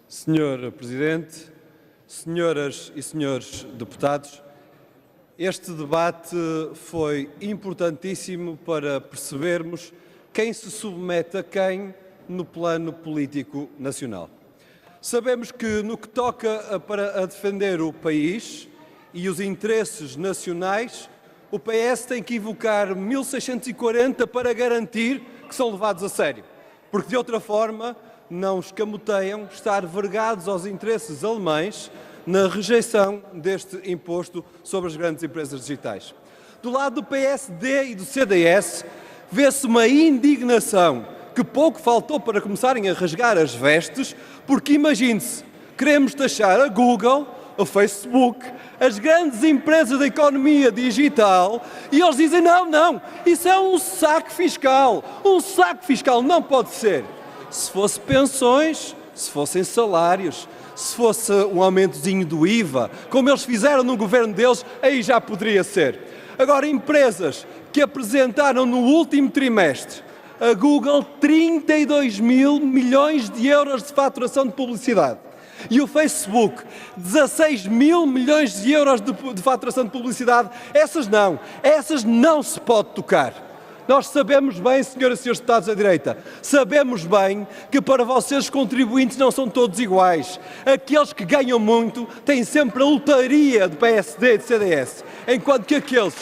Senhor Presidente, senhoras e senhores deputados, este debate foi importantíssimo para percebermos quem se submete a quem no plano político nacional. Sabemos que, no que toca a defender o país e os interesses nacionais, o PS tem que invocar 1640 para garantir que são levados a sério, porque de outra forma não escamoteiam estar vergados aos interesses alemães na rejeição deste imposto sobre as grandes empresas digitais. Do lado do PSD e do CDS, vê-se uma indignação que pouco faltou para começarem a rasgar as vestes, porque imagine-se, queremos taxar a Google, o Facebook, as grandes empresas da economia digital e eles dizem não, isso é um saque fiscal não pode ser. Se fosse pensões, se fossem salários, se fosse um aumentozinho do IVA, como eles fizeram no governo deles, aí já poderia ser. Agora, empresas que apresentaram no último trimestre a Google 32 mil milhões de euros de faturação de publicidade e o Facebook 16 mil milhões de euros de faturação de publicidade, essas não se pode tocar. Nós sabemos bem, senhoras e senhores deputados da direita, sabemos bem que para vocês os contribuintes não são todos iguais. Aqueles que ganham muito têm sempre a lotaria de PSD e de CDS, enquanto que aqueles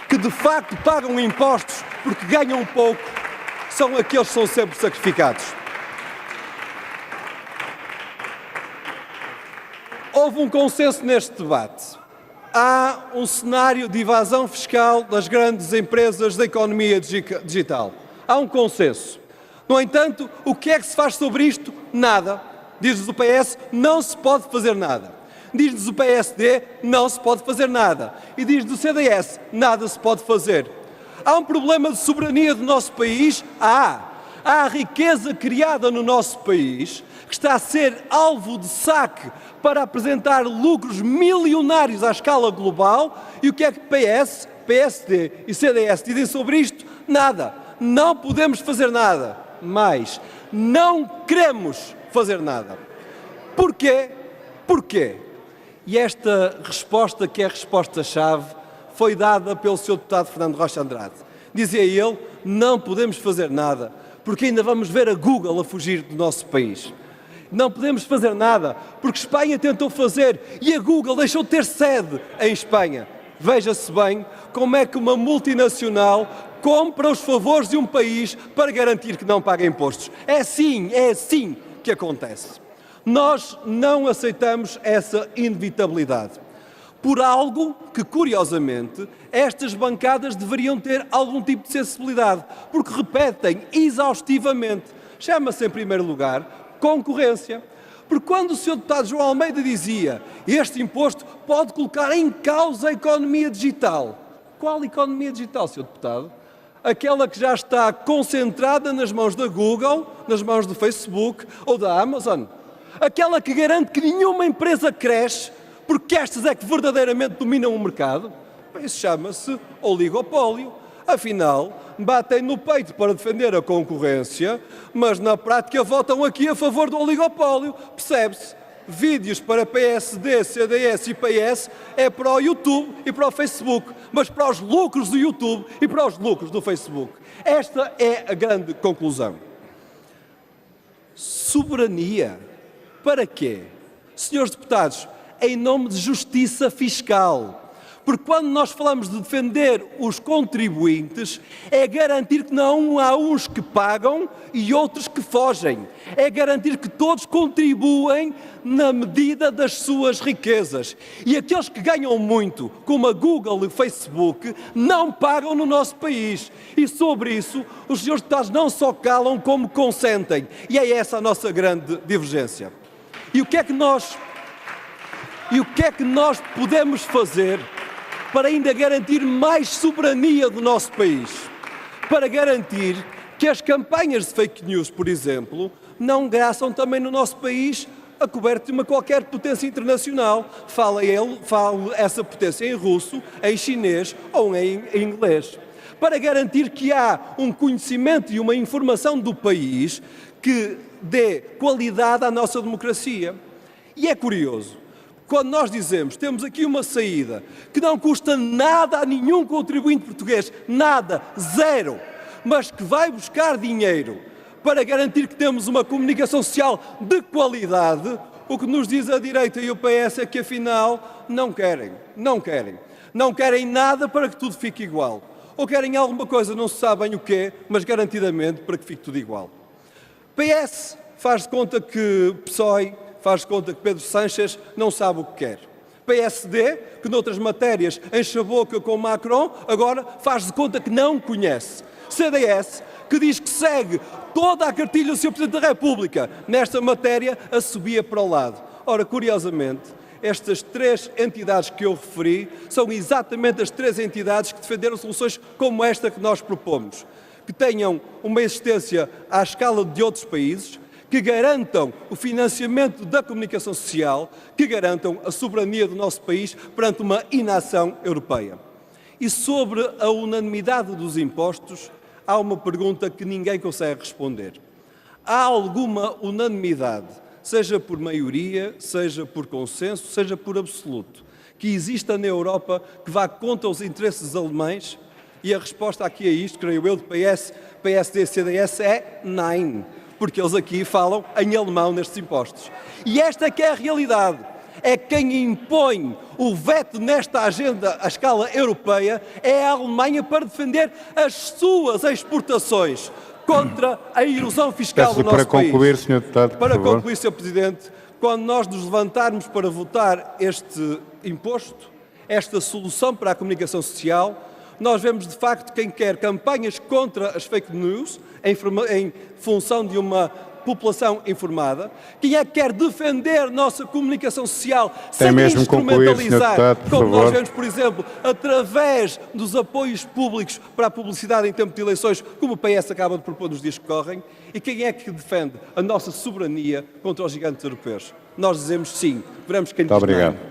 que de facto pagam impostos porque ganham pouco são aqueles que são sempre sacrificados. Houve um consenso neste debate. Há um cenário de evasão fiscal das grandes empresas da economia digital. Há um consenso. No entanto, o que é que se faz sobre isto? Nada. Diz-nos o PS, não se pode fazer nada. Diz-nos o PSD, não se pode fazer nada. E diz-nos o CDS, nada se pode fazer. Há um problema de soberania do nosso país? Há a riqueza criada no nosso país, que está a ser alvo de saque para apresentar lucros milionários à escala global. E o que é que PS, PSD e CDS dizem sobre isto? Nada. Não podemos fazer nada. Mas não queremos fazer nada. Porquê? Porquê? E esta resposta, que é a resposta-chave, foi dada pelo Sr. Deputado Fernando Rocha Andrade. Dizia ele, não podemos fazer nada, porque ainda vamos ver a Google a fugir do nosso país. Não podemos fazer nada, porque Espanha tentou fazer e a Google deixou de ter sede em Espanha. Veja-se bem como é que uma multinacional compra os favores de um país para garantir que não paga impostos. É assim que acontece. Nós não aceitamos essa inevitabilidade. Por algo que, curiosamente, estas bancadas deveriam ter algum tipo de sensibilidade, porque repetem exaustivamente. Chama-se, em primeiro lugar, concorrência. Porque quando o Sr. Deputado João Almeida dizia este imposto pode colocar em causa a economia digital. Qual economia digital, Sr. Deputado? Aquela que já está concentrada nas mãos da Google, nas mãos do Facebook ou da Amazon. Aquela que garante que nenhuma empresa cresce porque estas é que verdadeiramente dominam o mercado. Isso chama-se oligopólio. Afinal, batem no peito para defender a concorrência, mas na prática votam aqui a favor do oligopólio. Percebe-se? Vídeos para PSD, CDS e PS é para o YouTube e para o Facebook, mas para os lucros do YouTube e para os lucros do Facebook. Esta é a grande conclusão. Soberania. Para quê? Senhores deputados, em nome de justiça fiscal. Porque quando nós falamos de defender os contribuintes, é garantir que não há uns que pagam e outros que fogem. É garantir que todos contribuem na medida das suas riquezas. E aqueles que ganham muito, como a Google e o Facebook, não pagam no nosso país. E sobre isso, os senhores deputados não só calam, como consentem. E é essa a nossa grande divergência. E o que é que nós podemos fazer para ainda garantir mais soberania do nosso país? Para garantir que as campanhas de fake news, por exemplo, não graçam também no nosso país a coberto de uma qualquer potência internacional. Fala essa potência em russo, em chinês ou em inglês. Para garantir que há um conhecimento e uma informação do país que dê qualidade à nossa democracia. E é curioso, quando nós dizemos temos aqui uma saída que não custa nada a nenhum contribuinte português, nada, zero, mas que vai buscar dinheiro para garantir que temos uma comunicação social de qualidade, o que nos diz a direita e o PS é que afinal não querem. Não querem nada para que tudo fique igual. Ou querem alguma coisa, não se sabe bem o quê, mas garantidamente para que fique tudo igual. PS faz de conta que PSOE, faz de conta que Pedro Sánchez não sabe o que quer. PSD, que noutras matérias enche a boca com Macron, agora faz de conta que não conhece. CDS, que diz que segue toda a cartilha do Sr. Presidente da República nesta matéria, a subia para o lado. Ora, curiosamente, estas três entidades que eu referi são exatamente as três entidades que defenderam soluções como esta que nós propomos, que tenham uma existência à escala de outros países, que garantam o financiamento da comunicação social, que garantam a soberania do nosso país perante uma inação europeia. E sobre a unanimidade dos impostos, há uma pergunta que ninguém consegue responder. Há alguma unanimidade, seja por maioria, seja por consenso, seja por absoluto, que exista na Europa que vá contra os interesses alemães? E a resposta aqui a isto, creio eu, de PS, PSD e CDS é nein, porque eles aqui falam em alemão nestes impostos. E esta é que é a realidade. É quem impõe o veto nesta agenda à escala europeia é a Alemanha para defender as suas exportações contra a erosão fiscal do nosso país. Para concluir, Sr. Deputado, Para concluir, Sr. Presidente, quando nós nos levantarmos para votar este imposto, esta solução para a comunicação social, nós vemos de facto quem quer campanhas contra as fake news, em função de uma população informada, quem é que quer defender nossa comunicação social sem instrumentalizar, como nós vemos, por exemplo, através dos apoios públicos para a publicidade em tempo de eleições, como o PS acaba de propor nos dias que correm, e quem é que defende a nossa soberania contra os gigantes europeus. Nós dizemos sim, veremos quem diz não.